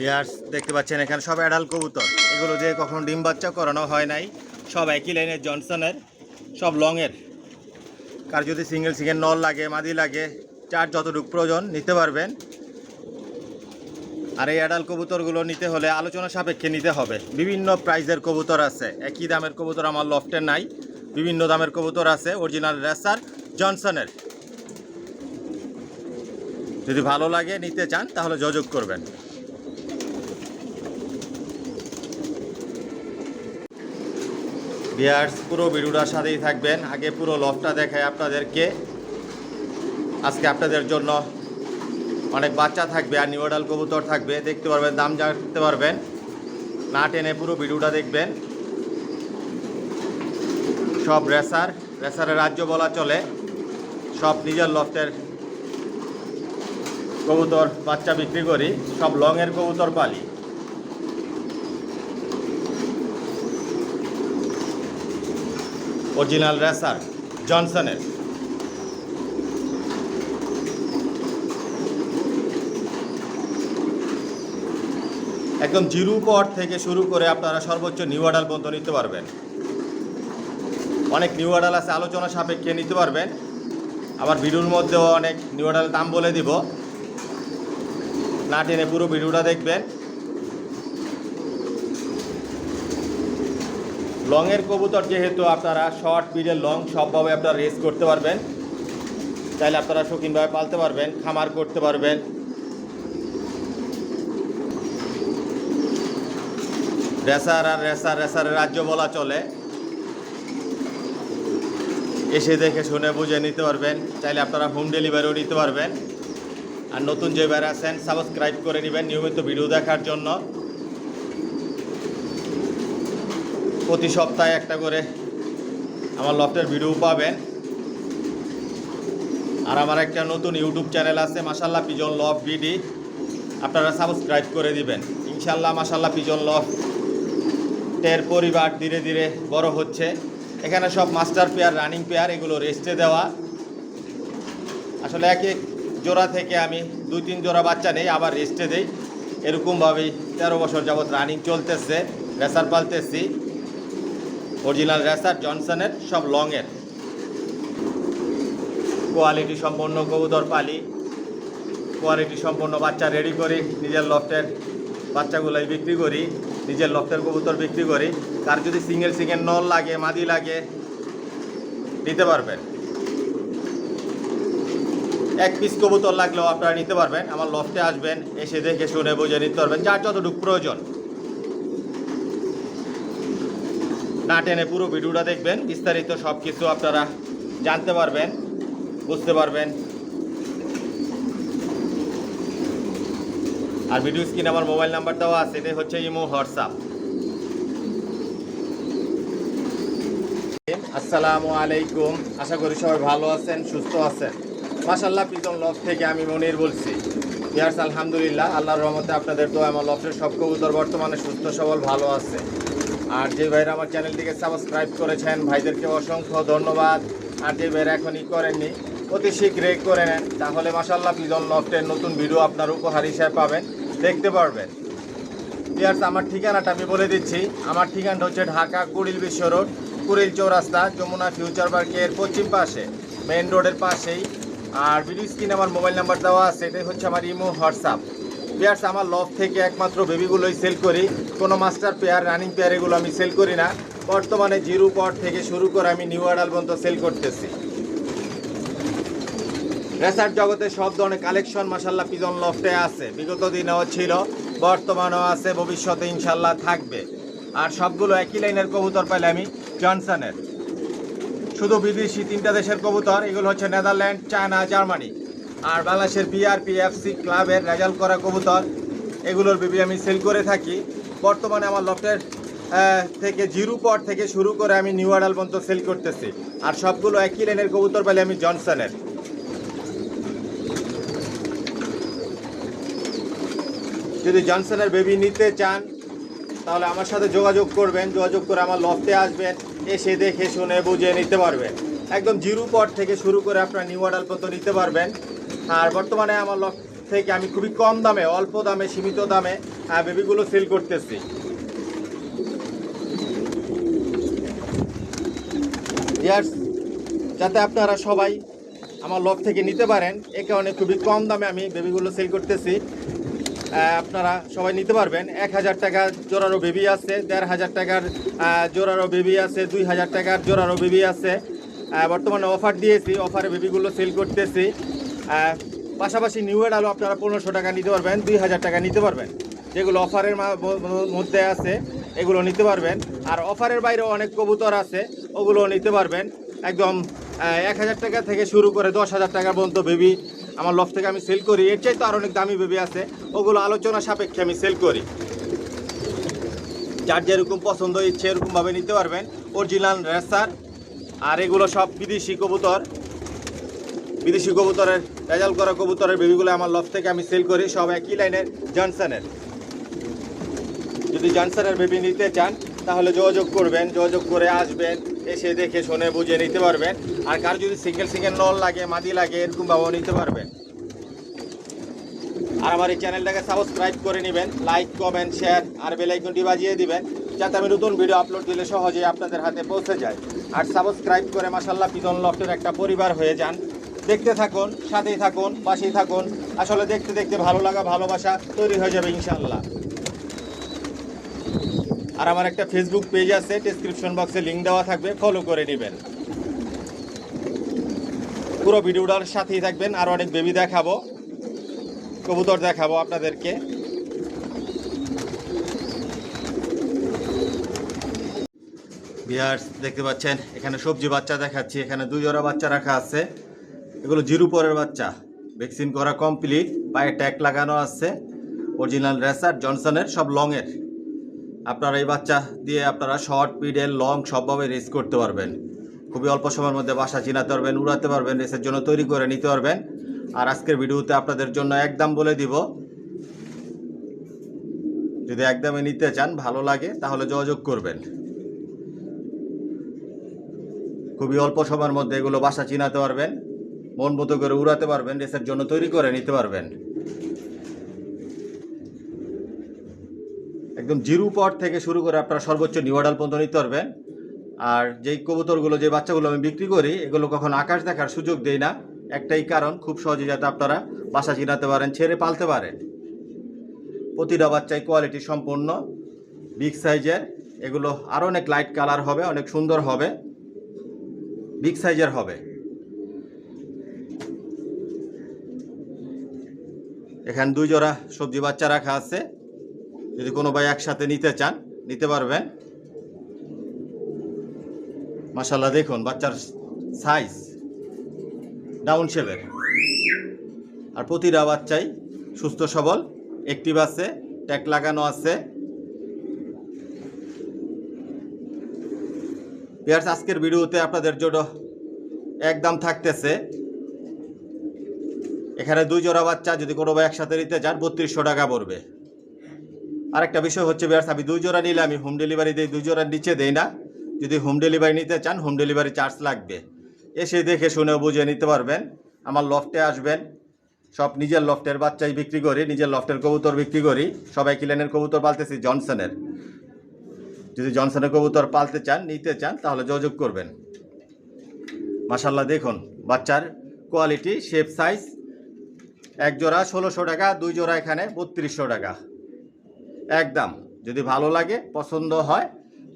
Viewers দেখতে পাচ্ছেন এখানে সব অ্যাডাল্ট কবুতর, এগুলো যে কখনো ডিম বাচ্চা করানো হয় নাই, সব একই লাইনের জনসনের, সব লংয়ের। কার যদি সিঙ্গেল সিঙ্গেল নল লাগে, মাদি লাগে, চার যতটুকু প্রয়োজন নিতে পারবেন। আর এই অ্যাডাল্ট কবুতরগুলো নিতে হলে আলোচনা সাপেক্ষে নিতে হবে। বিভিন্ন প্রাইজের কবুতর আছে, একই দামের কবুতর আমার লফটে নাই, বিভিন্ন দামের কবুতর আছে অরিজিনাল রেসার জনসনের। যদি ভালো লাগে নিতে চান তাহলে যোগাযোগ করবেন। ভিউয়ার্স পুরো ভিডিওটার সাথেই থাকবেন। আগে পুরো লফটটা দেখায় আপনাদেরকে। আজকে আপনাদের জন্য অনেক বাচ্চা থাকবে আর নিউ অ্যাডাল্ট কবুতর থাকবে, দেখতে পারবেন, দাম জানতে পারবেন। না টেনে পুরো ভিডিওটা দেখবেন। সব রেসারের রাজ্য বলা চলে। সব নিজের লফটের কবুতর বাচ্চা বিক্রি করি, সব লংয়ের কবুতর পালি। অরিজিনাল রেসার জনসনের। একদম জিরো পট থেকে শুরু করে আপনারা সর্বোচ্চ নিউ অ্যাডাল্ট পর্যন্ত নিতে পারবেন। অনেক নিউ অ্যাডাল্ট আছে, আলোচনা সাপেক্ষে নিতে পারবেন। আবার ভিডিওর মধ্যেও অনেক নিউ অ্যাডাল্ট দাম বলে দিব। না টেনে পুরো ভিডিওটা দেখবেন। লংয়ের কবুতর যেহেতু আপনারা শর্ট, মিডল, লং সবভাবে আপনারা রেস করতে পারবেন। চাইলে আপনারা শৌখিনভাবে পালতে পারবেন, খামার করতে পারবেন। রেসারের রাজ্য বলা চলে। এসে দেখে শুনে বুঝে নিতে পারবেন। চাইলে আপনারা হোম ডেলিভারিও নিতে পারবেন। আর নতুন যে ভাইরা আছেন সাবস্ক্রাইব করে নেবেন নিয়মিত ভিডিও দেখার জন্য। প্রতি সপ্তাহে একটা করে আমার লফটের ভিডিও পাবেন। আর আমার একটা নতুন ইউটিউব চ্যানেল আছে মাশাআল্লাহ পিজন লফট বিডি, আপনারা সাবস্ক্রাইব করে দিবেন। ইনশাআল্লাহ মাশাআল্লাহ পিজন লফটের পরিবার ধীরে ধীরে বড় হচ্ছে। এখানে সব মাস্টার পেয়ার, রানিং পেয়ার, এগুলো রেস্টে দেওয়া। আসলে এক এক জোড়া থেকে আমি 2-3 জোড়া বাচ্চা নেই, আবার রেস্টে দেই। এরকমভাবেই 13 বছর যাবৎ রানিং চলতেছে, রেসার পালতেছি। অরিজিনাল রেসার জনসনের, সব লংয়ের কোয়ালিটি সম্পন্ন কবুতর পালি। কোয়ালিটি সম্পন্ন বাচ্চা রেডি করি, নিজের লফটের বাচ্চাগুলোই বিক্রি করি, নিজের লফটের কবুতর বিক্রি করি। তার যদি সিঙ্গেল সিঙ্গেল নল লাগে, মাদি লাগে নিতে পারবেন। এক পিস কবুতর লাগলেও আপনারা নিতে পারবেন। আমার লফটে আসবেন, এসে দেখে শুনে বুঝে নিতে পারবেন, যার যতটুকু প্রয়োজন। না টেনে পুরো ভিডিওটা দেখবেন, বিস্তারিত সব কিছু আপনারা জানতে পারবেন, বুঝতে পারবেন। আর ভিডিও স্ক্রিনে আমার মোবাইল নাম্বার দেওয়া আছে, এটাই হচ্ছে ইমো, হোয়াটসঅ্যাপ। আসসালামু আলাইকুম, আশা করি সবাই ভালো আছেন, সুস্থ আছেন। মাশাআল্লাহ পিজন লফট থেকে আমি মনির বলছি। ভিউয়ার্স আলহামদুলিল্লাহ, আল্লাহর রহমতে আপনাদের তো আমার লফটের সব কবুতর বর্তমানে সুস্থ সবল ভালো আছে। আর যে ভাইরা আমার চ্যানেলটিকে সাবস্ক্রাইব করেছেন ভাইদেরকে অসংখ্য ধন্যবাদ। আর যে ভাইরা এখনই করেননি অতি শীঘ্রই করে নেন, তাহলে মাশাআল্লাহ পিজন লফটের নতুন ভিডিও আপনার উপহার হিসেবে পাবেন, দেখতে পারবেন। ভিউয়ার্স আমার ঠিকানাটা আমি বলে দিচ্ছি। আমার ঠিকানাটা হচ্ছে ঢাকা কুড়িল বিশ্ব রোড, কুড়িল চৌরাস্তা, যমুনা ফিউচার পার্কের পশ্চিম পাশে, মেইন রোডের পাশেই। আর ভিডিও স্ক্রিনে আমার মোবাইল নাম্বার দেওয়া আছে, এটাই হচ্ছে আমার ইমো, হোয়াটসঅ্যাপ। পেয়ার্স আমার লফট থেকে একমাত্র বেবিগুলোই সেল করি, কোনো মাস্টার পেয়ার, রানিং পেয়ার এগুলো আমি সেল করি না। বর্তমানে জিরো পট থেকে শুরু করে আমি নিউ অ্যাডাল্ট পর্যন্ত সেল করতেছি। রেসার জগতে সব ধরনের কালেকশন মাশাআল্লাহ পিজন লফটে আছে। বিগত দিনেও ছিল, বর্তমানেও আছে, ভবিষ্যতে ইনশাল্লাহ থাকবে। আর সবগুলো একই লাইনের কবুতর পাইলে আমি জনসনের। শুধু বিদেশি 3টা দেশের কবুতর, এগুলো হচ্ছে নেদারল্যান্ড, চায়না, জার্মানি। আর বাংলাদেশের বিআরপিএফসি ক্লাবের রেজাল্ট করা কবুতর, এগুলোর বেবি আমি সেল করে থাকি। বর্তমানে আমার লফটের থেকে জিরো পট থেকে শুরু করে আমি নিউ অ্যাডাল্ট পর্যন্ত সেল করতেছি। আর সবগুলো একই লাইনের কবুতর পাইলে আমি জনসনের। যদি জনসনের বেবি নিতে চান তাহলে আমার সাথে যোগাযোগ করবেন, যোগাযোগ করে আমার লফটে আসবেন, এসে দেখে শুনে বুঝে নিতে পারবেন। একদম জিরো পট থেকে শুরু করে আপনার নিউ অ্যাডাল্ট পর্যন্ত নিতে পারবেন। আর বর্তমানে আমার লফট থেকে আমি খুবই কম দামে, অল্প দামে, সীমিত দামে বেবিগুলো সেল করতেছি। যাতে আপনারা সবাই আমার লফট থেকে নিতে পারেন, এ কারণে খুবই কম দামে আমি বেবিগুলো সেল করতেছি। আপনারা সবাই নিতে পারবেন। 1000 টাকার জোড়ারও বেবি আছে, 1500 টাকার জোড়ারও বেবি আছে, 2000 টাকার জোড়ারও বেবি আছে। বর্তমানে অফার দিয়েছি, অফারে বেবিগুলো সেল করতেছি। পাশাপাশি নিউ এড আলু আপনারা 1500 টাকা নিতে পারবেন, 2000 টাকা নিতে পারবেন। যেগুলো অফারের মধ্যে আছে এগুলো নিতে পারবেন। আর অফারের বাইরেও অনেক কবুতর আছে, ওগুলো নিতে পারবেন। একদম 1000 টাকা থেকে শুরু করে 10,000 টাকা পর্যন্ত বেবি আমার লফট থেকে আমি সেল করি। এর চাইতে আর অনেক দামি বেবি আছে, ওগুলো আলোচনা সাপেক্ষে আমি সেল করি। যার যেরকম পছন্দ ইচ্ছে এরকমভাবে নিতে পারবেন। Original racer. আর এগুলো সব বিদেশি কবুতর, বিদেশি কবুতরের রেজাল্ট করা কবুতরের বেবিগুলো আমার লফট থেকে আমি সেল করি। সব একই লাইনের জনসনের। যদি জনসনের বেবি নিতে চান তাহলে যোগাযোগ করবেন, যোগাযোগ করে আসবেন, এসে দেখে শুনে বুঝে নিতে পারবেন। আর কার যদি সিঙ্গেল সিঙ্গেল নল লাগে, মাদি লাগে, এরকমভাবেও নিতে পারবেন। আর আমার এই চ্যানেলটাকে সাবস্ক্রাইব করে নেবেন, লাইক কমেন্ট শেয়ার আর বেল আইকনটি বাজিয়ে দিবেন, যাতে আমি নতুন ভিডিও আপলোড দিলে সহজেই আপনাদের হাতে পৌঁছে যায়। আর সাবস্ক্রাইব করে মাশাআল্লাহ পিজন লফটের একটা পরিবার হয়ে যান। দেখতে থাকুন, সাথেই থাকুন, পাশেই থাকুন। আসলে দেখতে দেখতে ভালো লাগা, ভালোবাসা তৈরি হয়ে যাবে ইনশাআল্লাহ। আর আমার একটা ফেসবুক পেজ আছে, ডেসক্রিপশন বক্সে লিঙ্ক দেওয়া থাকবে, ফলো করে নেবেন। পুরো ভিডিওটার সাথেই থাকবেন। আর অনেক বেবি দেখাবো, কবুতর দেখাবো আপনাদেরকে। ভিউয়ার্স দেখতে পাচ্ছেন এখানে সবজি বাচ্চা দেখাচ্ছি। এখানে 2 জোড়া বাচ্চা রাখা আছে। এগুলো জিরো পরের বাচ্চা, ভ্যাকসিন করা কমপ্লিট, পায়ে ট্যাগ লাগানো আছে, অরিজিনাল রেসার জনসনের, সব লংয়ের। আপনারা এই বাচ্চা দিয়ে আপনারা শর্ট, মিডল, লং সবভাবে রেস করতে পারবেন। খুবই অল্প সময়ের মধ্যে বাসা চিনাতে পারবেন, উড়াতে পারবেন, রেসের জন্য তৈরি করে নিতে পারবেন। আর আজকের ভিডিওতে আপনাদের জন্য একদম বলে দিব। যদি একদমে নিতে চান, ভালো লাগে, তাহলে যোগাযোগ করবেন। খুবই অল্প সময়ের মধ্যে এগুলো বাসা চিনাতে পারবেন, মন মতো করে উড়াতে পারবেন, রেসের জন্য তৈরি করে নিতে পারবেন। একদম জিরো পট থেকে শুরু করে আপনারা সর্বোচ্চ নিউ অর্ডার পর্যন্ত নিতে পারবেন। আর যেই কবুতরগুলো, যে বাচ্চাগুলো আমি বিক্রি করি, এগুলো কখন আকাশ দেখার সুযোগ দেই না। একটাই কারণ, খুব সহজে যাতে আপনারা বাসা চিনাতে পারেন, ছেড়ে পালতে পারেন। প্রতিটা বাচ্চাই কোয়ালিটি সম্পন্ন, বিগ সাইজের। এগুলো আরও অনেক লাইট কালার হবে, অনেক সুন্দর হবে, বিগ সাইজের হবে। এখানে 2 জোড়া সবজি বাচ্চা রাখা আছে। যদি কোনো ভাই একসাথে নিতে চান, নিতে পারবেন। মাশাআল্লাহ দেখুন বাচ্চার সাইজ ডাউন শেপের। আর প্রতিটা বাচ্চাই সুস্থ সবল, অ্যাক্টিভ আছে, ট্যাগ লাগানো আছে। ভিউয়ার্স আজকের ভিডিওতে আপনাদের জন্য একদম থাকতেছে, এখানে 2 জোড়া বাচ্চা যদি কোনো ভাই একসাথে নিতে চান 3200 টাকা পড়বে। আরেকটা বিষয় হচ্ছে ভিউয়ার্স, আমি 2 জোড়া নিলে আমি হোম ডেলিভারি দিই, 2 জোড়ার নিচে দেই না। যদি হোম ডেলিভারি নিতে চান, হোম ডেলিভারি চার্জ লাগবে। এসে দেখে শুনে বুঝে নিতে পারবেন। আমার লফটে আসবেন, সব নিজের লফটের বাচ্চাই বিক্রি করি, নিজের লফটের কবুতর বিক্রি করি। সবাই কিলেনের কবুতর পালতেছি জনসনের। যদি জনসনের কবুতর পালতে চান, নিতে চান, তাহলে যোগাযোগ করবেন। মাশাআল্লাহ দেখুন বাচ্চার কোয়ালিটি, শেপ, সাইজ। 1 জোড়া 1600 টাকা, 2 জোড়া এখানে 3200 টাকা একদম। যদি ভালো লাগে, পছন্দ হয়,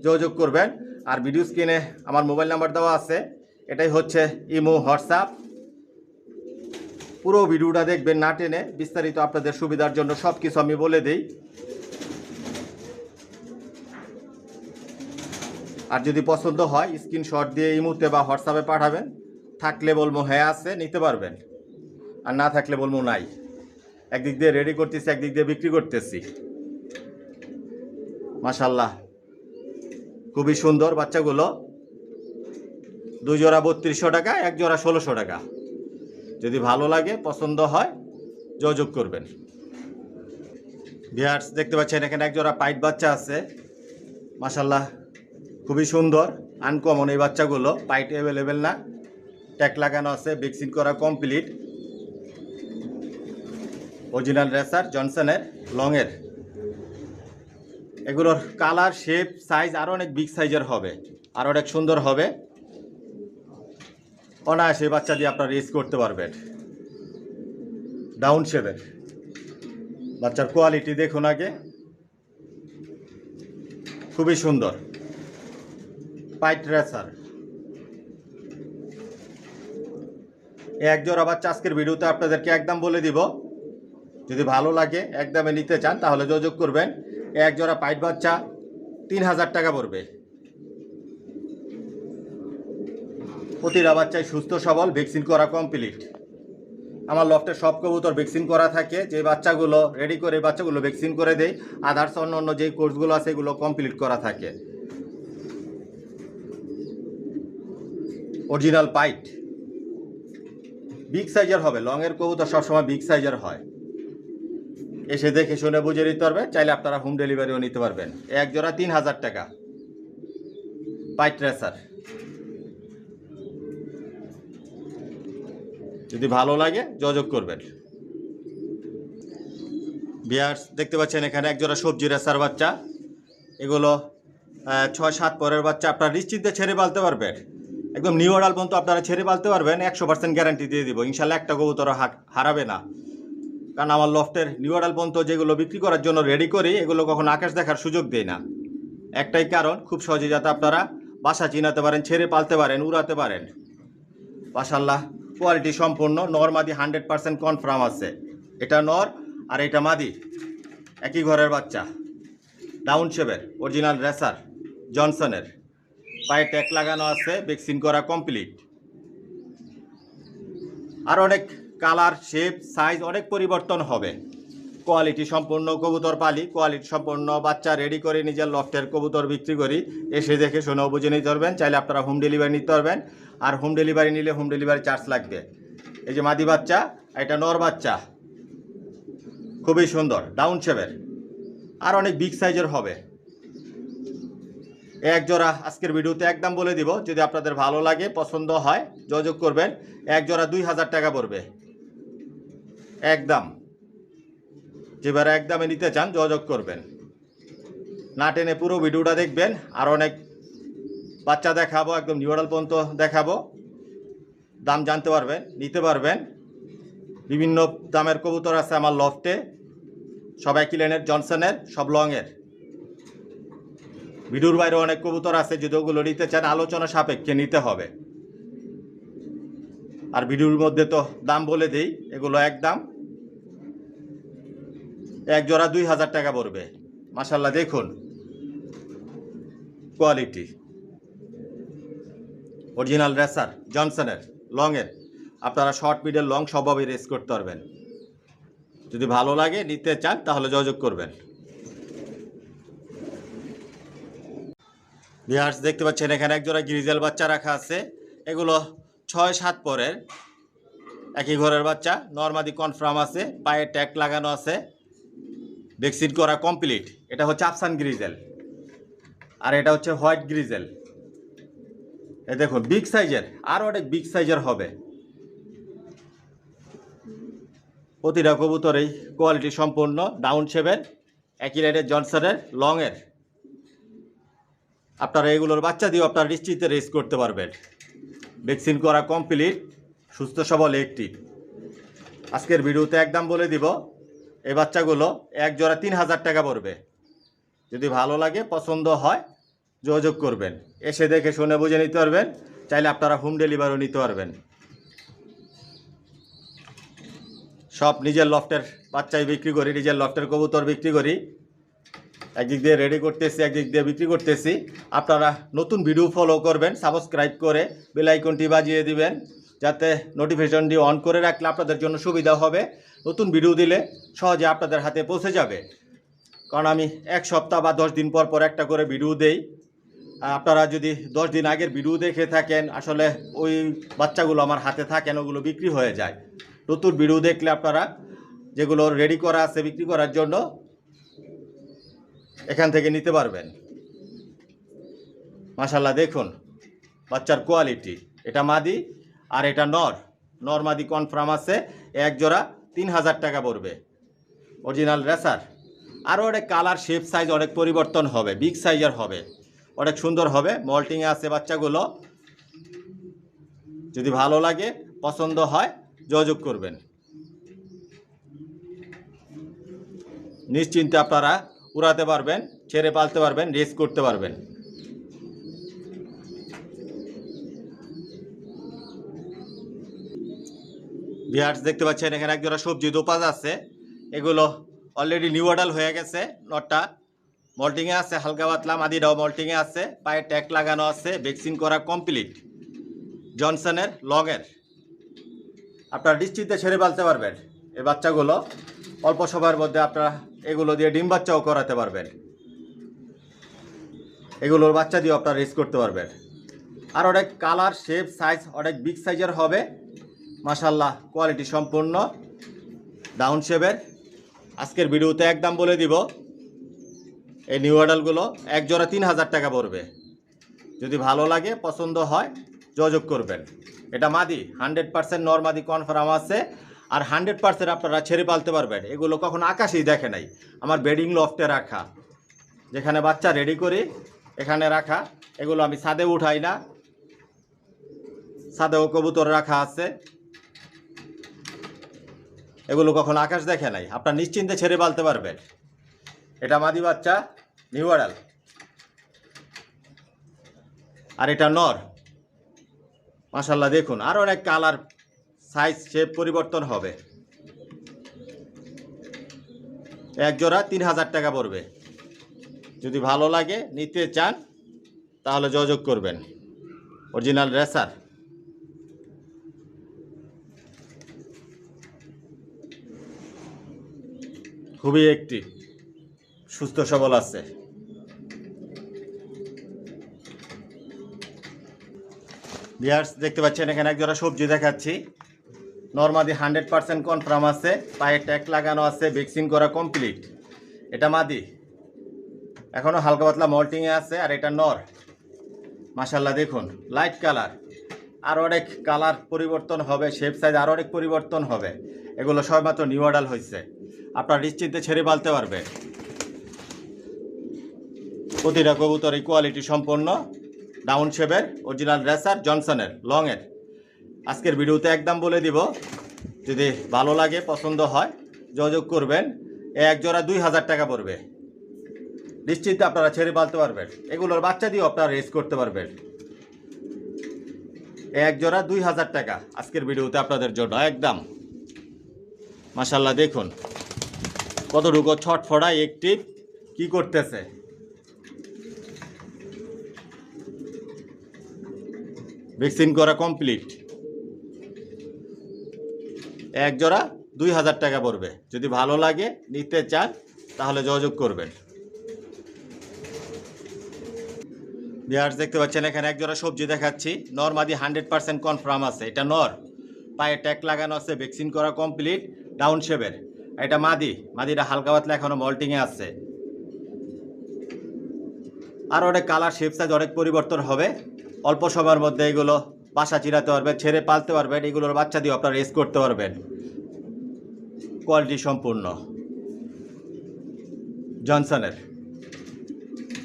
যোগাযোগ করবেন। আর ভিডিও স্ক্রিনে আমার মোবাইল নাম্বার দেওয়া আছে, এটাই হচ্ছে ইমো, হোয়াটসঅ্যাপ। পুরো ভিডিওটা দেখবেন, না টেনে, বিস্তারিত আপনাদের সুবিধার জন্য সব কিছু আমি বলে দিই। আর যদি পছন্দ হয়, স্ক্রিনশট দিয়ে ইমোতে বা হোয়াটসঅ্যাপে পাঠাবেন। থাকলে বলবো হ্যাঁ আছে, নিতে পারবেন। আর না থাকলে বলবো নাই। একদিক দিয়ে রেডি করতেছি, একদিক দিয়ে বিক্রি করতেছি। মাশাআল্লাহ খুবই সুন্দর বাচ্চাগুলো। 2 জোড়া 3200 টাকা, 1 জোড়া 1600 টাকা। যদি ভালো লাগে, পছন্দ হয়, যোগাযোগ করবেন। ভিউয়ার্স দেখতে পাচ্ছেন এখানে 1 জোড়া পাইট বাচ্চা আছে। মাশাআল্লাহ খুবই সুন্দর, আনকমন এই বাচ্চাগুলো। পাইট অ্যাভেলেবেল না, ট্যাগ লাগানো আছে, ভ্যাকসিন করা কমপ্লিট, অরিজিনাল রেসার জনসনের লংয়ের। এগুলোর কালার শেপ সাইজ আরও অনেক বিগ সাইজের হবে, আর অনেক সুন্দর হবে। অনায়াসে বাচ্চা দিয়ে আপনারা রেস করতে পারবেন। ডাউন শেপের বাচ্চার কোয়ালিটি দেখুন আগে, খুবই সুন্দর। পাইট রেসার এক জোড়া বাচ্চা আজকের ভিডিওতে আপনাদেরকে একদম বলে দিব। যদি ভালো লাগে একদমে নিতে চান তাহলে যোগাযোগ করবেন। এক জোড়া পাইট বাচ্চা 3000 টাকা পড়বে। প্রতিটা বাচ্চাই সুস্থ সবল, ভ্যাকসিন করা কমপ্লিট। আমার লফটে সব কবুতর ভ্যাকসিন করা থাকে। যে বাচ্চাগুলো রেডি করে বাচ্চাগুলো ভ্যাকসিন করে দেয়, আদার্স অন্য অন্য যেই কোর্সগুলো আছে এগুলো কমপ্লিট করা থাকে। অরিজিনাল পাইট বিগ সাইজের হবে। লংয়ের কবুতর সবসময় বিগ সাইজের হয়। এসে দেখে শুনে বুঝে নিতে পারবেন। চাইলে আপনারা হোম ডেলিভারিও নিতে পারবেন। এক জোড়া 3000 টাকা পাইট রেসার। যদি ভালো লাগে যোগাযোগ করবেন। ভিউয়ার্স দেখতে পাচ্ছেন এখানে এক জোড়া সবজি রেসার বাচ্চা। এগুলো 6-7 পরের বাচ্চা আপনারা নিশ্চিন্তে ছেড়ে পালতে পারবেন। একদম নিউ অর্ডার পর্যন্ত আপনারা ছেড়ে পালতে পারবেন। 100% গ্যারান্টি দিয়ে দিব। ইনশাল্লাহ একটা কবুতর হারাবে না। কারণ আমার লফটের নিউ অর্ডার পর্যন্ত যেগুলো বিক্রি করার জন্য রেডি করি এগুলো কখনো আকাশ দেখার সুযোগ দেয় না। একটাই কারণ, খুব সহজে যাতে আপনারা বাসা চিনাতে পারেন, ছেড়ে পালতে পারেন, উড়াতে পারেন। মাশাআল্লাহ কোয়ালিটি সম্পূর্ণ। নর মাদি 100% কনফার্ম আছে। এটা নর আর এটা মাদি, একই ঘরের বাচ্চা। ডাউন শেপের অরিজিনাল রেসার জনসনের। পায়ে ট্যাগ লাগানো আছে, ভ্যাকসিন করা কমপ্লিট। আর অনেক কালার শেপ সাইজ অনেক পরিবর্তন হবে। কোয়ালিটি সম্পূর্ণ কবুতর পালি, কোয়ালিটি সম্পূর্ণ বাচ্চা রেডি করে নিজের লফটের কবুতর বিক্রি করি। এসে দেখে শুনেও বুঝে নিতে পারবেন। চাইলে আপনারা হোম ডেলিভারি নিতে পারবেন। আর হোম ডেলিভারি নিলে হোম ডেলিভারি চার্জ লাগবে। এই যে মাদি বাচ্চা, এটা নর বাচ্চা, খুবই সুন্দর ডাউন শেপের। আর অনেক বিগ সাইজের হবে। এক জোড়া আজকের ভিডিওতে একদম বলে দিব। যদি আপনাদের ভালো লাগে পছন্দ হয় যোগাযোগ করবেন। এক জোড়া 2000 টাকা পড়বে একদম। যেবার একদমে নিতে চান যোগাযোগ করবেন। না টেনে পুরো ভিডিওটা দেখবেন। আর অনেক বাচ্চা দেখাবো, একদম নিউ অর্ডার পর্যন্ত দেখাবো। দাম জানতে পারবেন, নিতে পারবেন। বিভিন্ন দামের কবুতর আছে আমার লফটে। সব একই লাইনের জনসনের, সব লংয়ের। ভিডিওর বাইরে অনেক কবুতর আছে। যদি ওগুলো নিতে চান আলোচনা সাপেক্ষে নিতে হবে। আর ভিডিওর মধ্যে তো দাম বলে দেই। এগুলো একদম এক জোড়া 2000 টাকা পড়বে। মাশাআল্লাহ দেখুন কোয়ালিটি। অরিজিনাল রেসার জনসনের লংয়ের। আপনারা শর্ট মিডল লং সবভাবে রেস করতে পারবেন। যদি ভালো লাগে নিতে চান তাহলে যোগাযোগ করবেন। ভিউয়ার্স দেখতে পাচ্ছেন এখানে এক জোড়া গ্রিজেল বাচ্চা রাখা আছে। এগুলো 6-7 পরের একই ঘরের বাচ্চা। নরমাদি কনফার্ম আছে, পায়ে ট্যাগ লাগানো আছে, ভ্যাকসিন করা কমপ্লিট। এটা হচ্ছে আফসান গ্রিজেল আর এটা হচ্ছে হোয়াইট গ্রিজেল। এই দেখুন বিগ সাইজের, আর অনেক বিগ সাইজের হবে। প্রতিটা কবুতরেই কোয়ালিটি সম্পূর্ণ ডাউন শেপের, একই লাইনের জনসনের লংয়ের। আপনারা এগুলোর বাচ্চা দিয়েও আপনারা নিশ্চিন্তে রেস করতে পারবেন। ভ্যাকসিন করা কমপ্লিট, সুস্থ সবল একটি। আজকের ভিডিওতে একদম বলে দিব। এই বাচ্চাগুলো এক জোড়া 3000 টাকা পড়বে। যদি ভালো লাগে পছন্দ হয় যোগাযোগ করবেন। এসে দেখে শুনে বুঝে নিতে পারবেন। চাইলে আপনারা হোম ডেলিভারিও নিতে পারবেন। সব নিজের লফটের বাচ্চাই বিক্রি করি, নিজের লফটের কবুতর বিক্রি করি। একদিক দিয়ে রেডি করতেছি, একদিক দিয়ে বিক্রি করতেছি। আপনারা নতুন ভিডিও ফলো করবেন, সাবস্ক্রাইব করে বেল আইকনটি বাজিয়ে দিবেন, যাতে নোটিফিকেশনটি অন করে রাখলে আপনাদের জন্য সুবিধা হবে। নতুন ভিডিও দিলে সহজে আপনাদের হাতে পৌঁছে যাবে। কারণ আমি 1 সপ্তাহ বা 10 দিন পর পর একটা করে ভিডিও দেই। আপনারা যদি 10 দিন আগের ভিডিও দেখে থাকেন, আসলে ওই বাচ্চাগুলো আমার হাতে থাকেন, ওগুলো বিক্রি হয়ে যায়। নতুন ভিডিও দেখলে আপনারা যেগুলো রেডি করা আছে বিক্রি করার জন্য এখান থেকে নিতে পারবেন। মাশাআল্লাহ দেখুন বাচ্চার কোয়ালিটি। এটা মাদি আর এটা নর মাদি কনফার্ম আছে। এক জোড়া 3000 টাকা পড়বে। অরিজিনাল রেসার আরও অনেক কালার শেপ সাইজ অনেক পরিবর্তন হবে, বিগ সাইজের হবে, অনেক সুন্দর হবে। মল্টিংয়ে আছে বাচ্চাগুলো। যদি ভালো লাগে, পছন্দ হয়, যোগাযোগ করবেন। নিশ্চিন্তে আপনারা উড়াতে পারবেন, ছেড়ে পালতে পারবেন, রেস করতে পারবেন। ভিউয়ার্স দেখতে পাচ্ছেন এখানে একজোড়া সবজি দোপাজ আছে। এগুলো অলরেডি নিউ অর্ডার হয়ে গেছে। নটটা মল্টিংয়ে আছে, হালকা পাতলা। মাদিটাও মল্টিংয়ে আছে, পায়ে ট্যাগ লাগানো আছে, ভ্যাকসিন করা কমপ্লিট। জনসনের লংয়ের। আপনারা নিশ্চিন্তে ছেড়ে পালতে পারবেন এই বাচ্চাগুলো। অল্প সময়ের মধ্যে আপনারা এগুলো দিয়ে ডিম বাচ্চাও করাতে পারবেন। এগুলোর বাচ্চা দিয়েও আপনারা রেস করতে পারবেন। আর অনেক কালার শেপ সাইজ অনেক বিগ সাইজের হবে। মাশাআল্লাহ, কোয়ালিটি সম্পূর্ণ ডাউন শেপের। আজকের ভিডিওতে একদম বলে দিব, এই নিউ অর্ডারগুলো এক জোড়া 3000 টাকা পড়বে। যদি ভালো লাগে, পছন্দ হয়, যোগাযোগ করবেন। এটা মাদি 100% নরমাদি কনফার্ম আছে। আর 100% আপনারা ছেড়ে পালতে পারবেন। এগুলো কখনো আকাশেই দেখে নাই, আমার বেডিং লফটে রাখা, যেখানে বাচ্চা রেডি করি এখানে রাখা। এগুলো আমি ছাদে উঠাই না, ছাদেও কবুতর রাখা আছে। এগুলো কখনো আকাশ দেখে নাই, আপনার নিশ্চিন্তে ছেড়ে পালতে পারবেন। এটা মাদি বাচ্চা নিউ অর্ডার। আর এটা নর। মাশাআল্লাহ দেখুন, আর অনেক কালার সাইজ শেপ পরিবর্তন হবে। এক জোড়া 3000 টাকা পড়বে। যদি ভালো লাগে, নিতে চান, তাহলে যোগাযোগ করবেন। Original racer. খুবই একটি সুস্থ সবল আছে। ভিউয়ার্স দেখতে পাচ্ছেন এখানে এক জোড়া সবজি দেখাচ্ছি। নরমাদি 100% কনফার্ম আছে, পায়ে ট্যাগ লাগানো আছে, ভ্যাকসিন করা কমপ্লিট। এটা মাদি, এখনো হালকা পাতলা মল্টিংয়ে আছে। আর এটা নর। মাশাআল্লাহ দেখুন, লাইট কালার। আর অনেক কালার পরিবর্তন হবে, শেপ সাইজ আর অনেক পরিবর্তন হবে। এগুলো সবেমাত্র নিউ অর্ডার হয়েছে। আপনার নিশ্চিন্তে ছেড়ে পালতে পারবে। প্রতিটা কবুতর কোয়ালিটি সম্পন্ন ডাউন শেপের, অরিজিনাল রেসার, জনসনের লংয়ের। আজকের ভিডিওতে একদম বলে দিব, যদি ভালো লাগে, পছন্দ হয়, যোগাযোগ করবেন। এক জোড়া 2000 টাকা পড়বে। নিশ্চিন্তে আপনারা ছেড়ে পালতে পারবেন। এগুলোর বাচ্চা দিয়েও আপনারা রেস করতে পারবেন। এক জোড়া 2000 টাকা আজকের ভিডিওতে আপনাদের জন্য একদম। মাশাআল্লাহ দেখুন কতটুকু ছটফটায় অ্যাক্টিভ, কি করতেছে। ভ্যাকসিন করা কমপ্লিট। এক জোড়া 2000 টাকা পড়বে। যদি ভালো লাগে, নিতে চান, তাহলে যোগাযোগ করবেন। ভিউয়ার্স দেখতে পাচ্ছেন এখানে এক জোড়া সবজি দেখাচ্ছি। নরমাদি 100% কনফার্ম আছে। এটা নর, পায়ে ট্যাগ লাগানো আছে, ভ্যাকসিন করা কমপ্লিট, ডাউন শেপের। এটা মাদি, মাদিটা হালকা পাতলা এখনো মল্টিংয়ে আছে। আর অনেক কালার শেপ সাইজ অনেক পরিবর্তন হবে। অল্প সময়ের মধ্যে এগুলো বাসা চিরাতে পারবেন, ছেড়ে পালতে পারবেন। এগুলোর বাচ্চা দিয়ে আপনারা রেস করতে পারবেন। কোয়ালিটি সম্পূর্ণ জনসনের।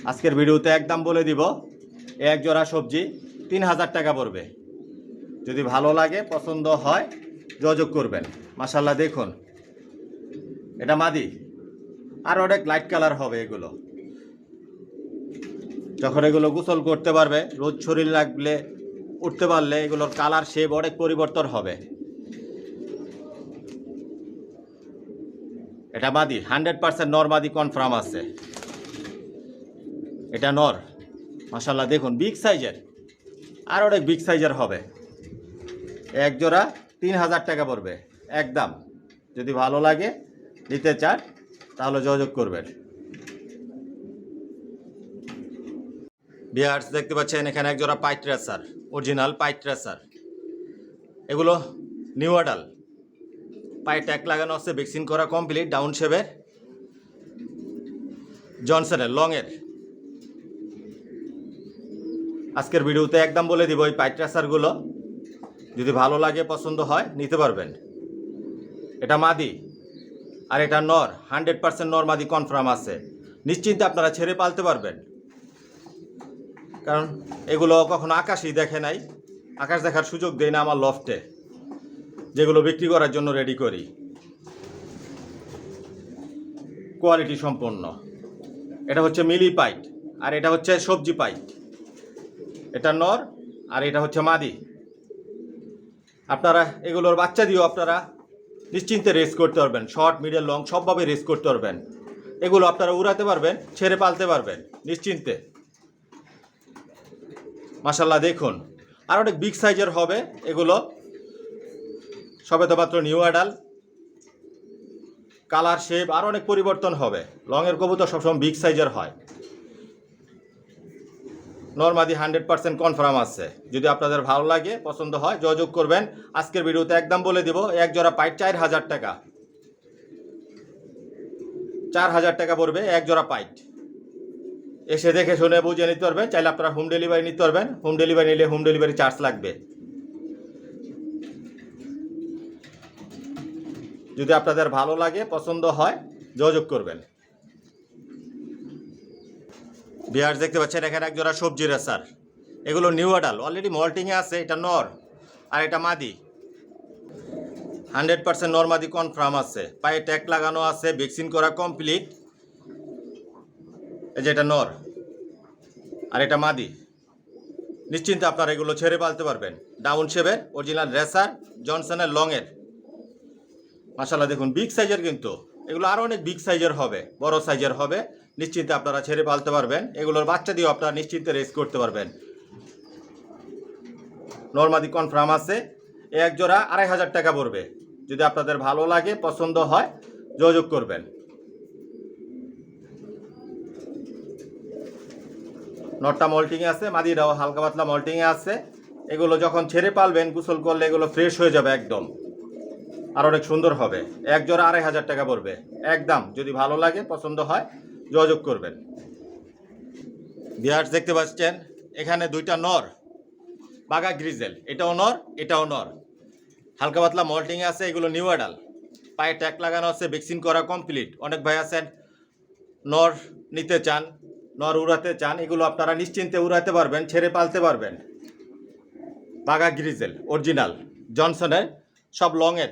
আজকের ভিডিওতে একদম বলে দিব, এক জোড়া সবজি 3000 টাকা পড়বে। যদি ভালো লাগে, পছন্দ হয়, যোগাযোগ করবেন। মাশাআল্লাহ দেখুন, এটা মাদি। আর অনেক লাইট কালার হবে এগুলো। যখন এগুলো গোসল করতে পারবে, রোদ শরীর লাগলে, উঠতে পারলে, এগুলোর কালার শেপ অনেক পরিবর্তন হবে। এটা মাদি 100% নরমাদি কনফার্ম আছে। এটা নর। মাশাআল্লাহ দেখুন, বিগ সাইজের, আর অনেক বিগ সাইজের হবে। এক জোড়া 3000 টাকা পড়বে একদম। যদি ভালো লাগে, নিতে চান, তাহলে যোগাযোগ করবেন। ভিউয়ার্স দেখতে পাচ্ছেন এখানে এক জোড়া পাইট রেসার, অরিজিনাল পাইট রেসার। এগুলো নিউ অর্ডার, পায়ে ট্যাগ লাগানো আছে, ভ্যাকসিন করা কমপ্লিট, ডাউন শেপের, জনসনের লংয়ের। আজকের ভিডিওতে একদম বলে দিব এই পাইট রেসারগুলো। যদি ভালো লাগে, পছন্দ হয়, নিতে পারবেন। এটা মাদি, আর এটা নর 100% নর মাদি কনফার্ম আছে, নিশ্চিন্তে আপনারা ছেড়ে পালতে পারবেন। কারণ এগুলো কখনো আকাশই দেখে নাই, আকাশ দেখার সুযোগ দেয় না আমার লফটে, যেগুলো বিক্রি করার জন্য রেডি করি। কোয়ালিটি সম্পন্ন। এটা হচ্ছে মিলি পাইট, আর এটা হচ্ছে সবজি পাইট। এটা নর আর এটা হচ্ছে মাদি। আপনারা এগুলোর বাচ্চা দিয়েও আপনারা নিশ্চিন্তে রেস করতে পারবেন, শর্ট মিডল লং সবভাবে রেস করতে পারবেন। এগুলো আপনারা উড়াতে পারবেন, ছেড়ে পালতে পারবেন নিশ্চিন্তে। মাশাল্লাহ দেখুন, আর অনেক বিগ সাইজের হবে এগুলো, সবে তো মাত্র নিউ অ্যাডাল, কালার শেপ আর অনেক পরিবর্তন হবে। লংয়ের কবুতর সবসময় বিগ সাইজের হয়। নরমাদি 100% কনফার্ম আছে। যদি আপনাদের ভালো লাগে, পছন্দ হয়, যোগাযোগ করবেন। আজকের ভিডিওতে একদম বলে দিব, এক জোড়া পাইট 4000 টাকা, 4000 টাকা পড়বে এক জোড়া পাইট। এসে দেখে শুনে বুঝে নিতে পারবেন। চাইলে আপনারা হোম ডেলিভারি নিতে পারবেন, হোম ডেলিভারি নিলে হোম ডেলিভারি চার্জ লাগবে। যদি আপনাদের ভালো লাগে, পছন্দ হয়, যোগাযোগ করবেন। বিয়ার দেখতে পাচ্ছেন এখানে এক জোড়া সবজি রেসার। এগুলো নিউ অ্যাডাল, অলরেডি মল্টিংয়ে আছে। এটা নর আর এটা মাদি, 100% নর মাদি কনফার্ম আছে। পায়ে ট্যাগ লাগানো আছে, ভ্যাকসিন করা কমপ্লিট। এই যে এটা নর আর এটা মাদি, নিশ্চিন্তে আপনারা এগুলো ছেড়ে পালতে পারবেন। ডাউন শেপের অরিজিনাল রেসার, জনসনের লংয়ের। মাশাআল্লাহ দেখুন, বিগ সাইজের, কিন্তু এগুলো আরও অনেক বিগ সাইজের হবে, বড় সাইজের হবে। নিশ্চিন্তে আপনারা ছেড়ে পালতে পারবেন। এগুলোর বাচ্চা দিয়েও আপনারা নিশ্চিন্তে রেস করতে পারবেন। নরমাদি কনফার্ম আছে। এক জোড়া 2500 টাকা পড়বে। যদি আপনাদের ভালো লাগে, পছন্দ হয়, যোগাযোগ করবেন। নটটা মল্টিংয়ে আছে, মাদিরাও হালকা পাতলা মল্টিংয়ে আছে। এগুলো যখন ছেড়ে পালবেন, গোসল করলে এগুলো ফ্রেশ হয়ে যাবে একদম, আর অনেক সুন্দর হবে। এক জোড়া 2500 টাকা পড়বে একদম। যদি ভালো লাগে, পছন্দ হয়, যোগাযোগ করবেন। ভিউয়ার্স দেখতে পাচ্ছেন এখানে দুইটা নর বাঘা গ্রিজেল, এটাও নর এটাও নর, হালকা পাতলা মল্টিংয়ে আছে। এগুলো নিউ অ্যাডাল, পায়ে ট্যাগ লাগানো আছে, ভ্যাকসিন করা কমপ্লিট। অনেক ভাই আছেন নর নিতে চান, নর উড়াতে চান, এগুলো আপনারা নিশ্চিন্তে উড়াতে পারবেন, ছেড়ে পালতে পারবেন। বাঘা গ্রিজেল অরিজিনাল জনসনের, সব লংয়ের।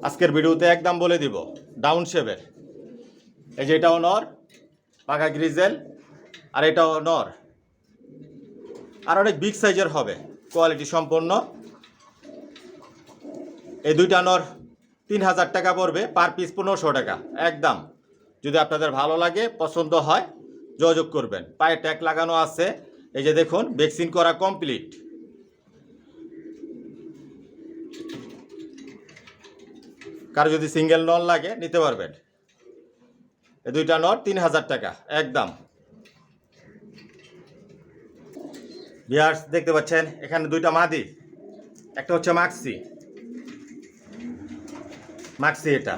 আজকের ভিডিওতে একদম বলে দিব, ডাউন শেপের। এই যে এটাও নর বাঘা গ্রিজেল, আর এটাও নর, আর অনেক বিগ সাইজের হবে, কোয়ালিটি সম্পন্ন। এই দুইটা নর 3000 টাকা পড়বে, পার পিস 1500 টাকা একদম। যদি আপনাদের ভালো লাগে, পছন্দ হয়, যোগাযোগ করবেন। পায়ে ট্যাগ লাগানো আছে, এই যে দেখুন, ভ্যাকসিন করা কমপ্লিট। কারো যদি সিঙ্গেল নর লাগে, নিতে পারবেন। এই দুইটা নর 3000 টাকা একদম। ভিউয়ার্স দেখতে পাচ্ছেন এখানে দুইটা মাদি, একটা হচ্ছে মাক্সি, মাক্সি এটা,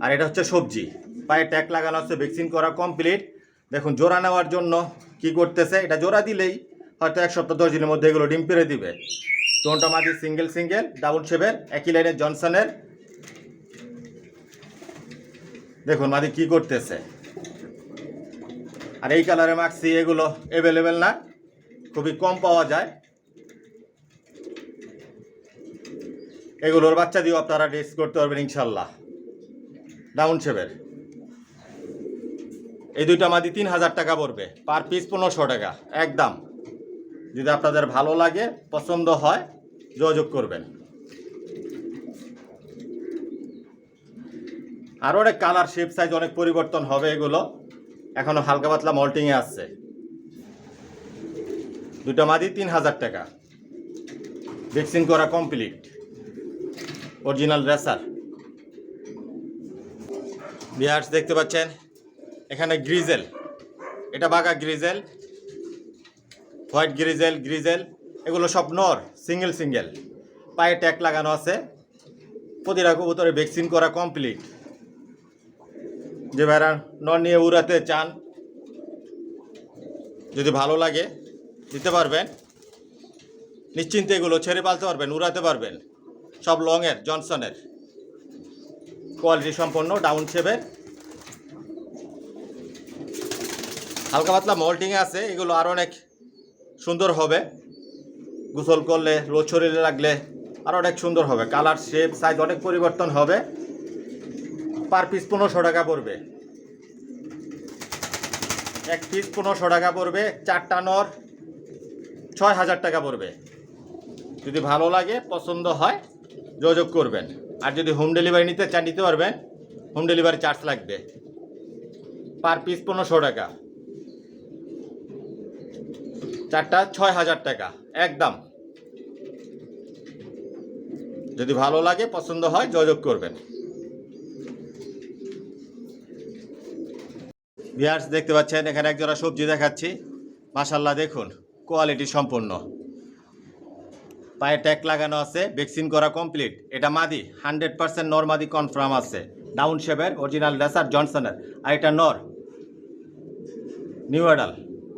আর এটা হচ্ছে সবজি। পায়ে ট্যাগ লাগানো আছে, ভ্যাকসিন করা কমপ্লিট। দেখুন জোড়া নেওয়ার জন্য কি করতেছে, এটা জোড়া দিলেই হয়তো 1 সপ্তাহ 10 দিনের মধ্যে এগুলো ডিম পেড়ে দিবে। টোনটা মাদি সিঙ্গেল সিঙ্গেল, ডাবল শেপের, একই লাইনের জনসনের। দেখুন মাদি কি করতেছে। আর এই কালারে মাক্সি এগুলো অ্যাভেলেবেল না, খুবই কম পাওয়া যায়। এগুলোর বাচ্চা দিয়েও আপনারা রেস করতে পারবেন ইনশাল্লাহ। ডাউন শেপের এই দুইটা মাদি 3000 টাকা পড়বে, পার পিস 1500 টাকা একদম। যদি আপনাদের ভালো লাগে, পছন্দ হয়, যোগাযোগ করবেন। আরও অনেক কালার শেপ সাইজ অনেক পরিবর্তন হবে। এগুলো এখনো হালকা পাতলা মল্টিংয়ে আসছে। দুটো মাদি 3000 টাকা, ভ্যাকসিন করা কমপ্লিট, অরিজিনাল রেসার। ভিউয়ার্স দেখতে পাচ্ছেন এখানে গ্রিজেল, এটা বাঘা গ্রিজেল, হোয়াইট গ্রিজেল, গ্রিজেল এগুলো সব নর, সিঙ্গেল সিঙ্গেল। পায়ে ট্যাগ লাগানো আছে, প্রতিটা কবুতরে ভ্যাকসিন করা কমপ্লিট। যে ভাইরা নর নিয়ে উড়াতে চান, যদি ভালো লাগে, দিতে পারবেন। নিশ্চিন্তে এগুলো ছেড়ে পালতে পারবেন, উড়াতে পারবেন। সব লংয়ের, জনসনের, কোয়ালিটি সম্পন্ন, ডাউন শেপের, হালকা পাতলা মোল্টিংয়ে আছে। এগুলো আরও অনেক সুন্দর হবে, গোসল করলে, রোদ শরীরে লাগলে আরও অনেক সুন্দর হবে। কালার, শেপ, সাইজ অনেক পরিবর্তন হবে। পার পিস 1500 টাকা পড়বে, এক পিস 1500 টাকা পড়বে। 4টা নর 6000 টাকা পড়বে। যদি ভালো লাগে, পছন্দ হয়, যোগাযোগ করবেন। আর যদি হোম ডেলিভারি নিতে চান, নিতে পারবেন, হোম ডেলিভারি চার্জ লাগবে। পার পিস 1500 টাকা, 4টা 6000 টাকা একদম। যদি ভালো লাগে, পছন্দ হয়, যোগাযোগ করবেন। ভিউয়ার্স দেখতে পাচ্ছেন এখানে এক জোড়া সবজি দেখাচ্ছি। মাশাআল্লাহ, দেখুন কোয়ালিটি সম্পন্ন, পায়ে ট্যাগ লাগানো আছে, ভ্যাকসিন করা কমপ্লিট। এটা মাদি, 100% নর মাদি কনফার্ম আছে, ডাউন শেপের, অরিজিনাল রেসার, জনসনের। আর এটা নর, নিউ অ্যাডাল।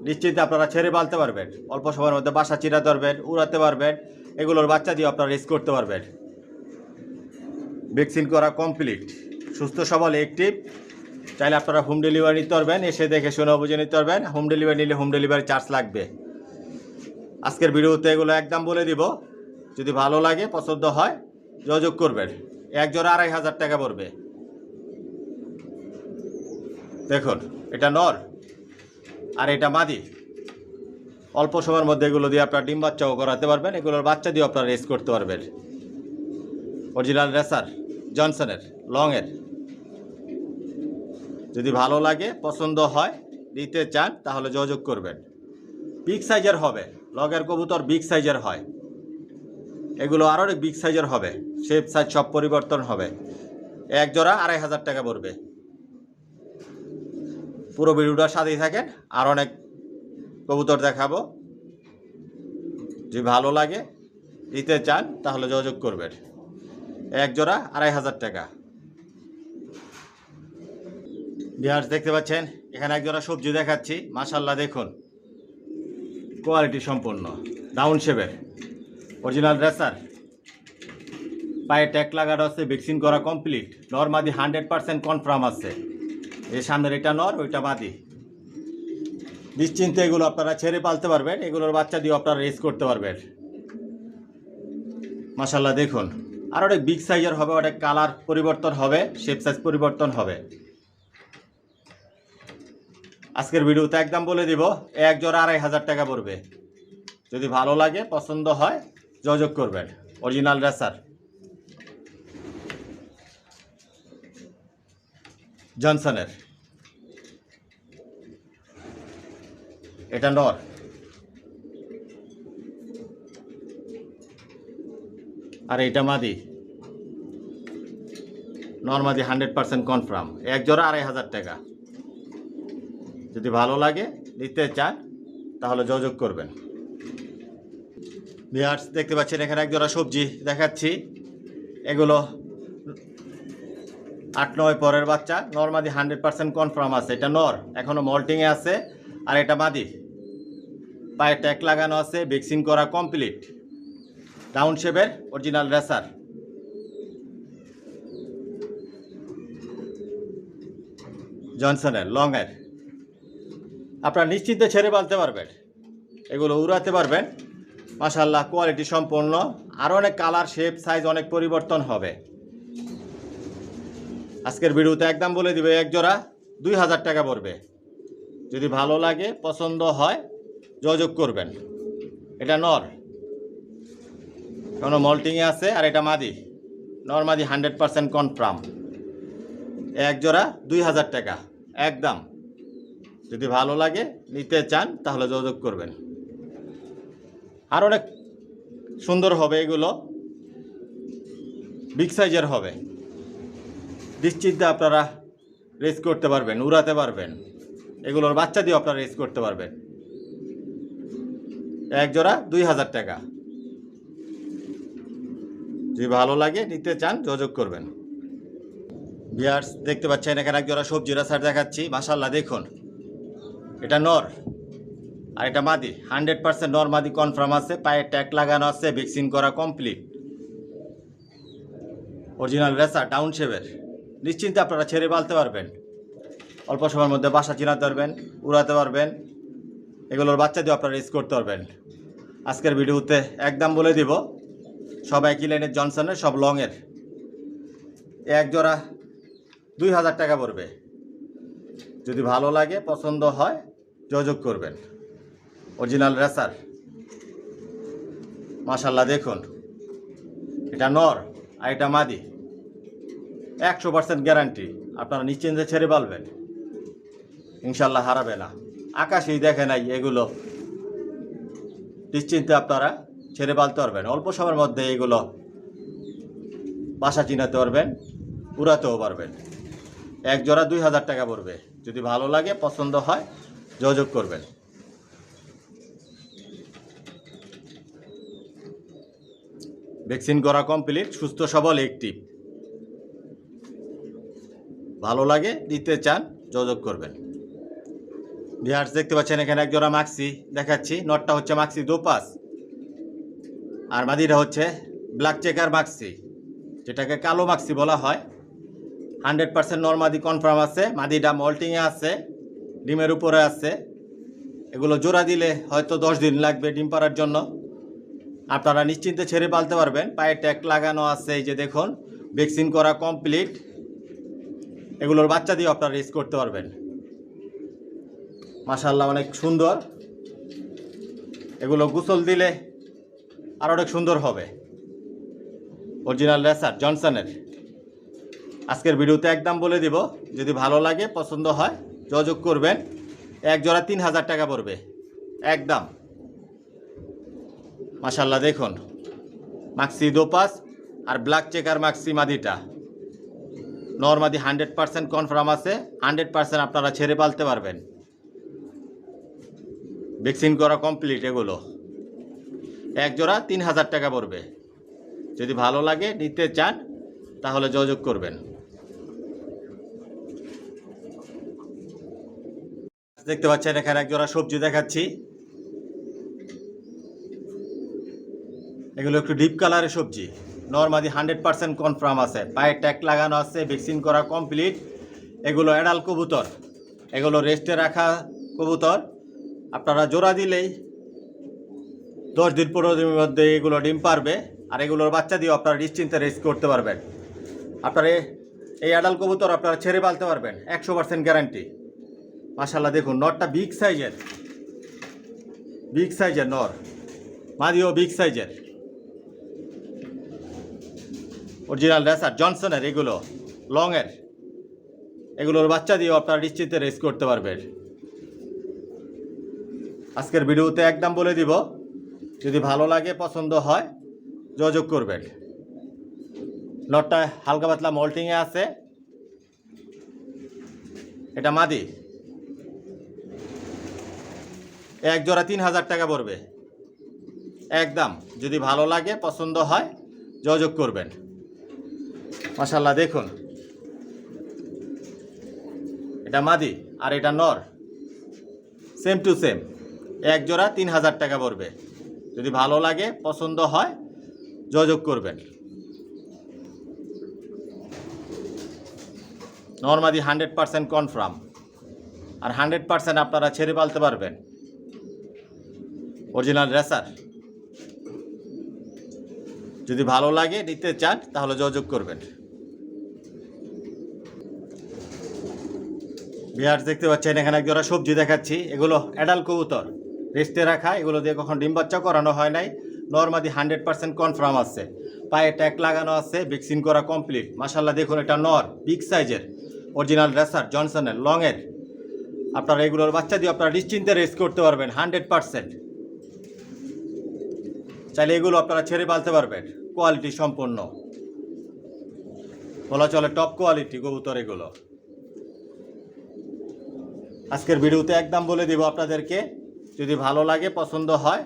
নিশ্চিন্তে আপনারা ছেড়ে পালতে পারবেন, অল্প সময়ের মধ্যে বাসা চিরাতে পারবেন, উড়াতে পারবেন। এগুলোর বাচ্চা দিয়ে আপনারা রেস করতে পারবেন। ভ্যাকসিন করা কমপ্লিট, সুস্থ সবল, অ্যাক্টিভ। চাইলে আপনারা হোম ডেলিভারি নিতে পারবেন, এসে দেখে শুনে বুঝে নিতে পারবেন। হোম ডেলিভারি নিলে হোম ডেলিভারি চার্জ লাগবে। আজকের ভিডিওতে এগুলো একদম বলে দিব। যদি ভালো লাগে, পছন্দ হয়, যোগাযোগ করবেন। এক জোড়া 2500 টাকা পড়বে। দেখুন এটা নর আর এটা মাদি। অল্প সময়ের মধ্যে এগুলো দিয়ে আপনারা ডিম বাচ্চাও করাতে পারবেন। এগুলোর বাচ্চা দিয়ে আপনারা রেস করতে পারবেন। অরিজিনাল রেসার, জনসনের, লংয়ের। যদি ভালো লাগে, পছন্দ হয়, নিতে চান, তাহলে যোগাযোগ করবেন। বিগ সাইজের হবে, লগের কবুতর বিগ সাইজের হয়। এগুলো আরও অনেক বিগ সাইজের হবে, শেপ সাইজ সব পরিবর্তন হবে। এক জোড়া 2500 টাকা পড়বে। পুরো ভিডিওটার সাথেই থাকেন, আর অনেক কবুতর দেখাবো। যদি ভালো লাগে, নিতে চান, তাহলে যোগাযোগ করবেন। এক জোড়া 2500 টাকা। ভিউয়ার্স দেখতে পাচ্ছেন এখানে এক জোড়া সবজি দেখাচ্ছি। মাশাআল্লাহ, দেখুন কোয়ালিটি সম্পন্ন, ডাউন শেপের, অরিজিনাল রেসার, পায়ে ট্যাগ লাগানো আছে, ভ্যাকসিন করা কমপ্লিট। নর মাদি 100% কনফার্ম আছে। এই সামনের এটা নর, ওইটা মাদি। নিশ্চিন্তে এগুলো আপনারা ছেড়ে পালতে পারবেন। এগুলোর বাচ্চা দিয়ে আপনারা রেস করতে পারবেন। মাশাআল্লাহ, দেখুন আর অনেক বিগ সাইজের হবে, অনেক কালার পরিবর্তন হবে, শেপ সাইজ পরিবর্তন হবে। আজকের ভিডিওতে একদম বলে দিব, এক জোড়া 2500 টাকা পড়বে। যদি ভালো লাগে, পছন্দ হয়, যোগাযোগ করবেন। অরিজিনাল রেসার, জনসনের। এটা নর, আর এটা মাদি। নর মাদি 100% কনফার্ম। এক জোড়া 2500 টাকা। যদি ভালো লাগে, নিতে চান, তাহলে যোগাযোগ করবেন। ভিউয়ার্স দেখতে পাচ্ছেন এখানে এক জোড়া সবজি দেখাচ্ছি। এগুলো 8-9 পরের বাচ্চা, নর মাদি 100% কনফার্ম আছে। এটা নর, এখনো মল্টিংয়ে আছে। আর এটা মাদি, পায়ে ট্যাগ লাগানো আছে, ভ্যাকসিন করা কমপ্লিট, ডাউন শেপের, অরিজিনাল রেসার। জনসনের, লংয়ের। আপনারা নিশ্চিন্তে ছেড়ে পালতে পারবেন, এগুলো উড়াতে পারবেন। মাশাআল্লাহ, কোয়ালিটি সম্পন্ন, আরও অনেক কালার, শেপ, সাইজ অনেক পরিবর্তন হবে। আজকের ভিডিওতে একদম বলে দিবে, এক জোড়া 2000 টাকা পড়বে। যদি ভালো লাগে, পছন্দ হয়, যোগাযোগ করবেন। এটা নর, কোনো মল্টিংয়ে আছে। আর এটা মাদি, নর মাদি 100% কনফার্ম। এক জোড়া 2000 টাকা একদম। যদি ভালো লাগে, নিতে চান, তাহলে যোগাযোগ করবেন। আর অনেক সুন্দর হবে, এগুলো বিগ সাইজের হবে। নিশ্চিন্তে আপনারা রেস করতে পারবেন, উড়াতে পারবেন। এগুলোর বাচ্চা দিয়ে আপনারা রেস করতে পারবেন। এক জোড়া 2000 টাকা। যদি ভালো লাগে, নিতে চান, যোগাযোগ করবেন। ভিউয়ার্স দেখতে পাচ্ছেন এখানে এক জোড়া সবজি রেসার দেখাচ্ছি। মাশাআল্লাহ, দেখুন এটা নর আর এটা মাদি, 100% নর মাদি কনফার্ম আছে। পায়ে ট্যাগ লাগানো আছে, ভ্যাকসিন করা কমপ্লিট। অরিজিনাল রেসার ডাউন শেপের, নিশ্চিন্তে আপনারা ছেড়ে পালতে পারবেন। অল্প সময়ের মধ্যে বাসা চিনাতে পারবেন, উড়াতে পারবেন, এগুলোর বাচ্চা দিয়ে আপনারা রেস করতে পারবেন। আজকের ভিডিওতে একদম বলে দিব, সব একই লাইনের জনসনের, সব লংয়ের। এক জোড়া 2000 টাকা পড়বে। যদি ভালো লাগে, পছন্দ হয়, যোগাযোগ করবেন। অরিজিনাল রেসার, মাশাল্লাহ দেখুন, এটা নর আর এটা মাদি। 100% গ্যারান্টি, আপনারা নিশ্চিন্তে ছেড়ে পালবেন, ইনশাল্লাহ হারাবে না। আকাশেই দেখে নাই এগুলো, নিশ্চিন্তে আপনারা ছেড়ে পালতে পারবেন। অল্প সময়ের মধ্যে এগুলো বাসা চিনাতে পারবেন, উড়াতেও পারবেন। এক জোড়া 2000 টাকা পড়বে। যদি ভালো লাগে, পছন্দ হয়, যোগাযোগ করবেন। ভ্যাকসিন করা কমপ্লিট, সুস্থ সবল অ্যাক্টিভ। ভালো লাগে, দিতে চান, যোগাযোগ করবেন। ভিউয়ার্স দেখতে পাচ্ছেন এখানে এক জোড়া মাক্সি দেখাচ্ছি। নটটা হচ্ছে মাক্সি দোপাস, আর মাদিটা হচ্ছে ব্ল্যাক চেকার মাক্সি, যেটাকে কালো মাক্সি বলা হয়। 100% নরমাদি কনফার্ম আছে। মাদিটা মল্টিংয়ে আছে, ডিমের উপরে আছে। এগুলো জোড়া দিলে হয়তো 10 দিন লাগবে ডিম পাড়ার জন্য। আপনারা নিশ্চিন্তে ছেড়ে পালতে পারবেন। পায়ে ট্যাগ লাগানো আছে, এই যে দেখুন, ভ্যাকসিন করা কমপ্লিট। এগুলোর বাচ্চা দিয়ে আপনারা রেস করতে পারবেন। মাশাআল্লাহ অনেক সুন্দর। এগুলো গোসল দিলে আর অনেক সুন্দর হবে। অরিজিনাল রেসার জনসনের। আজকের ভিডিওতে একদম বলে দিব, যদি ভালো লাগে, পছন্দ হয়, যোগাযোগ করবেন। এক জোড়া 3000 টাকা পড়বে একদম। মাশাআল্লাহ দেখুন, মাক্সি দোপাস আর ব্ল্যাক চেকার মাক্সি মাদিটা। নরমাদি 100% কনফার্ম আছে। 100% আপনারা ছেড়ে পালতে পারবেন। ভ্যাকসিন করা কমপ্লিট। এগুলো এক জোড়া 3000 টাকা পড়বে। যদি ভালো লাগে, নিতে চান, তাহলে যোগাযোগ করবেন। দেখতে পাচ্ছেন এখানে এক জোড়া সবজি দেখাচ্ছি। এগুলো একটু ডিপ কালারের সবজি। নরমাদি 100% কনফার্ম আছে। পায়ে ট্যাগ লাগানো আছে, ভ্যাকসিন করা কমপ্লিট। এগুলো অ্যাডাল কবুতর, এগুলো রেস্টে রাখা কবুতর। আপনারা জোড়া দিলেই 10 দিন 15 দিনের মধ্যে এগুলো ডিম পারবে। আর এগুলোর বাচ্চা দিয়ে আপনারা নিশ্চিন্তে রেস করতে পারবেন। আপনারা এই অ্যাডাল কবুতর আপনারা ছেড়ে পালতে পারবেন, 100% গ্যারান্টি। মাশাআল্লাহ দেখুন, নরটা বিগ সাইজের, বিগ সাইজের নর। মাদিও বিগ সাইজের। অরিজিনাল রেসার জনসনের, এগুলো লংয়ের। এগুলোর বাচ্চা দিয়েও আপনারা নিশ্চিন্তে রেস করতে পারবেন। আজকের ভিডিওতে একদম বলে দিব, যদি ভালো লাগে, পছন্দ হয়, যোগাযোগ করবেন। নটটা হালকা পাতলা মল্টিংয়ে আছে। এটা মাদি। এক জোড়া 3000 টাকা পড়বে একদম। যদি ভালো লাগে, পছন্দ হয়, যোগাযোগ করবেন। মাশাআল্লাহ দেখুন, এটা মাদি আর এটা নর, সেম টু সেম। এক জোড়া 3000 টাকা পড়বে। যদি ভালো লাগে, পছন্দ হয়, যোগাযোগ করবেন। নরমাদি 100% কনফার্ম, আর 100% আপনারা ছেড়ে পালতে পারবেন। Original racer. যদি ভালো লাগে, নিতে চান, তাহলে যোগাযোগ করবেন। ভিউয়ার্স দেখতে পাচ্ছেন এখানে এক জোড়া সবজি দেখাচ্ছি। এগুলো অ্যাডাল কবুতর, রেস্টে রাখা। এগুলো দিয়ে কখন ডিম বাচ্চা করানো হয় নাই। নরমাদি 100% কনফার্ম আছে। পায়ে ট্যাগ লাগানো আছে, ভ্যাকসিন করা কমপ্লিট। মাশাআল্লাহ দেখুন, এটা নর, বিগ সাইজের, অরিজিনাল রেসার জনসনের, লংয়ের। আপনারা এগুলোর বাচ্চা দিয়ে আপনারা নিশ্চিন্তে রেস করতে পারবেন 100%। চাইলে এগুলো আপনারা ছেড়ে পালতে পারবেন। কোয়ালিটি সম্পন্ন, বলা চলে টপ কোয়ালিটি কবুতর এগুলো। আজকের ভিডিওতে একদম বলে দিব আপনাদেরকে, যদি ভালো লাগে, পছন্দ হয়,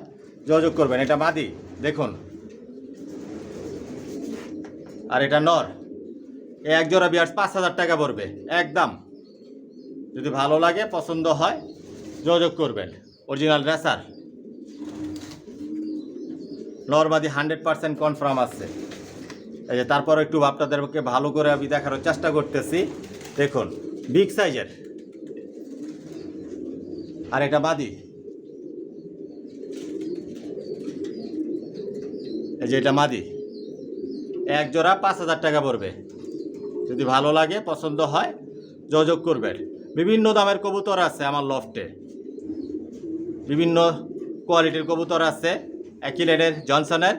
যোগাযোগ করবেন। এটা মাদি দেখুন, আর এটা নর। এক জোড়া ভিউয়ার্স 5000 টাকা পড়বে একদম। যদি ভালো লাগে, পছন্দ হয়, যোগাযোগ করবেন। অরিজিনাল রেসার, নরমাদি 100% কনফার্ম আছে। এই যে তারপর একটু আপনাদেরকে ভালো করে আমি দেখানোর চেষ্টা করতেছি। দেখুন বিগ সাইজের, আর এটা মাদি। এই যে এটা মাদি, এক জোড়া 5,000 টাকা পড়বে। যদি ভালো লাগে, পছন্দ হয়, যোগাযোগ করবেন। বিভিন্ন দামের কবুতর আছে আমার লফটে, বিভিন্ন কোয়ালিটির কবুতর আছে, একই লেনের জনসনের।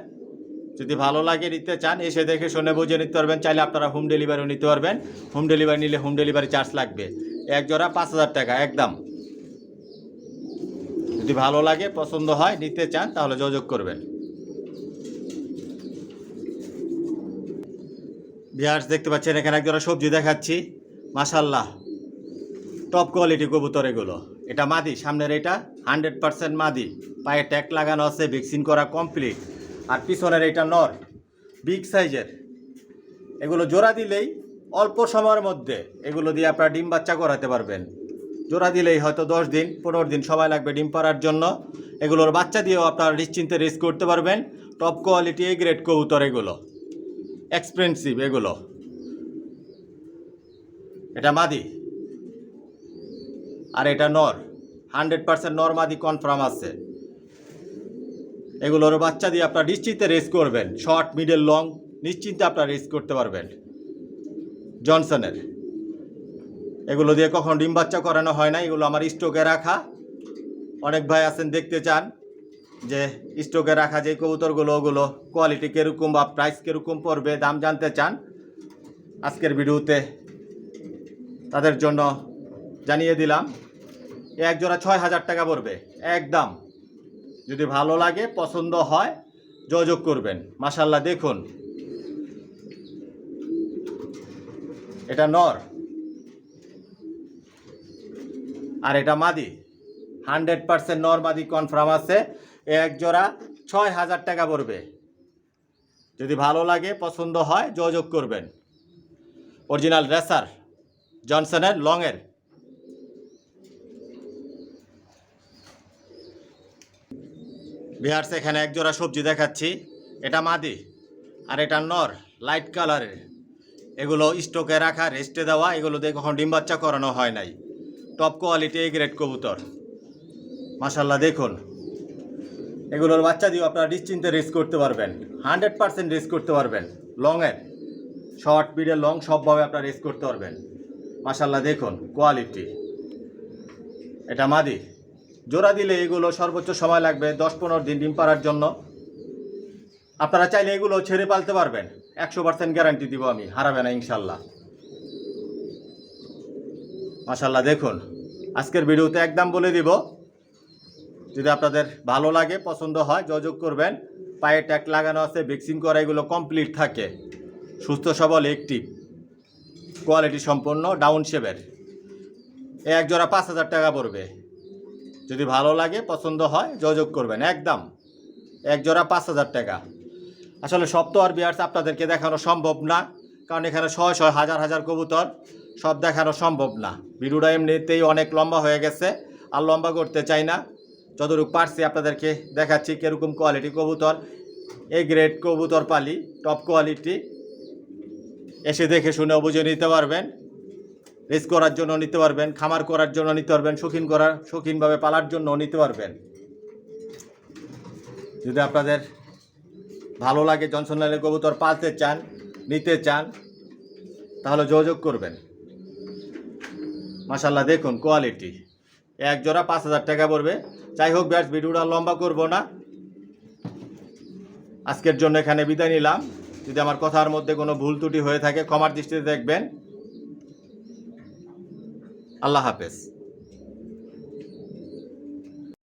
যদি ভালো লাগে, নিতে চান, এসে দেখে শুনে বুঝে নিতে পারবেন। চাইলে আপনারা হোম ডেলিভারিও নিতে পারবেন। হোম ডেলিভারি নিলে হোম ডেলিভারি চার্জ লাগবে। এক জোড়া 5,000 টাকা একদম। যদি ভালো লাগে, পছন্দ হয়, নিতে চান, তাহলে যোগাযোগ করবেন। ভিউয়ার্স দেখতে পাচ্ছেন এখানে এক জোড়া সবজি দেখাচ্ছি। মাশাআল্লাহ, টপ কোয়ালিটি কবুতর এগুলো। এটা মাদি, সামনের এটা 100% মাদি, পায়ে ট্যাগ লাগানো আছে, ভ্যাকসিন করা কমপ্লিট। আর পিছনের এটা নর, বিগ সাইজের। এগুলো জোড়া দিলেই অল্প সময়ের মধ্যে এগুলো দিয়ে আপনারা ডিম বাচ্চা করাতে পারবেন। জোড়া দিলেই হয়তো 10 দিন 15 দিন সময় লাগবে ডিম পাড়ার জন্য। এগুলোর বাচ্চা দিয়েও আপনারা নিশ্চিন্তে রেস করতে পারবেন। টপ কোয়ালিটি এ গ্রেড কবুতর এগুলো, এক্সপেন্সিভ এগুলো। এটা মাদি, আর এটা নর, 100% নর মাদি কনফার্ম আছে। এগুলোর বাচ্চা দিয়ে আপনারা নিশ্চিন্তে রেস করবেন। শর্ট, মিডল, লং নিশ্চিন্তে আপনারা রেস করতে পারবেন। জনসনের এগুলো দিয়ে কখন ডিম বাচ্চা করানো হয় না, এগুলো আমার স্টকে রাখা। অনেক ভাই আছেন দেখতে চান যে স্টকে রাখা যে কবুতরগুলো, ওগুলো কোয়ালিটি কীরকম বা প্রাইস কীরকম পড়বে, দাম জানতে চান। আজকের ভিডিওতে তাদের জন্য জানিয়ে দিলাম। এক জোড়া 6,000 টাকা পড়বে একদম। যদি ভালো লাগে, পছন্দ হয়, যোগাযোগ করবেন। মাশাআল্লাহ দেখুন, এটা নর আর এটা মাদি, 100% নর মাদি কনফার্ম আছে। এক জোড়া 6,000 টাকা পড়বে। যদি ভালো লাগে, পছন্দ হয়, যোগাযোগ করবেন। অরিজিনাল রেসার জনসনের লংয়ের। ভিউয়ার্স এখানে এক জোড়া সবজি দেখাচ্ছি। এটা মাদি আর এটা নর, লাইট কালারের। এগুলো স্টকে রাখা, রেস্টে দেওয়া। এগুলো দিয়ে কখন ডিম বাচ্চা করানো হয় নাই। টপ কোয়ালিটি এ গ্রেড কবুতর। মাশাআল্লাহ দেখুন, এগুলোর বাচ্চা দিয়েও আপনারা নিশ্চিন্তে রেস করতে পারবেন। 100% রেস করতে পারবেন। লংয়ের, শর্ট, মিডল, লং সবভাবে আপনারা রেস করতে পারবেন। মাশাআল্লাহ দেখুন কোয়ালিটি। এটা মাদি, জোড়া দিলে এগুলো সর্বোচ্চ সময় লাগবে 10-15 দিন ডিম পাড়ার জন্য। আপনারা চাইলে এগুলো ছেড়ে পালতে পারবেন। 100% গ্যারান্টি দিব আমি, হারাবে না ইনশাল্লাহ। মাশাআল্লাহ দেখুন, আজকের ভিডিওতে একদম বলে দিব। যদি আপনাদের ভালো লাগে, পছন্দ হয়, যোগাযোগ করবেন। পায়ে ট্যাগ লাগানো আছে, ভ্যাকসিন করা, এগুলো কমপ্লিট থাকে। সুস্থ সবল, অ্যাক্টিভ, কোয়ালিটি সম্পন্ন, ডাউন শেপের। এক জোড়া 5,000 টাকা পড়বে। যদি ভালো লাগে, পছন্দ হয়, যোগাযোগ করবেন একদম। এক জোড়া 5,000 টাকা। আসলে সব তো আর ভিউয়ার্স আপনাদেরকে দেখানো সম্ভব না, কারণ এখানে শয় হাজার হাজার কবুতর, সব দেখানো সম্ভব না। ভিডিওটা এমনিতেই অনেক লম্বা হয়ে গেছে, আর লম্বা করতে চাই না। যতটুকু পারছি আপনাদেরকে দেখাচ্ছি কীরকম কোয়ালিটি কবুতর। এ গ্রেড কবুতর পালি, টপ কোয়ালিটি। এসে দেখে শুনে বুঝে নিতে পারবেন। রেস করার জন্য নিতে পারবেন, খামার করার জন্য নিতে পারবেন, শৌখিনভাবে পালার জন্য নিতে পারবেন। যদি আপনাদের ভালো লাগে, জনসন লাইনের কবুতর পালতে চান, নিতে চান, তাহলে যোগাযোগ করবেন। মাশাআল্লাহ দেখুন কোয়ালিটি। এক জোড়া 5,000 টাকা পড়বে। যাই হোক ব্যাস, ভিডিওটা লম্বা করব না, আজকের জন্য এখানে বিদায় নিলাম। যদি আমার কথার মধ্যে কোনো ভুল ত্রুটি হয়ে থাকে, ক্ষমার দৃষ্টিতে দেখবেন। আল্লাহ হাফেজ।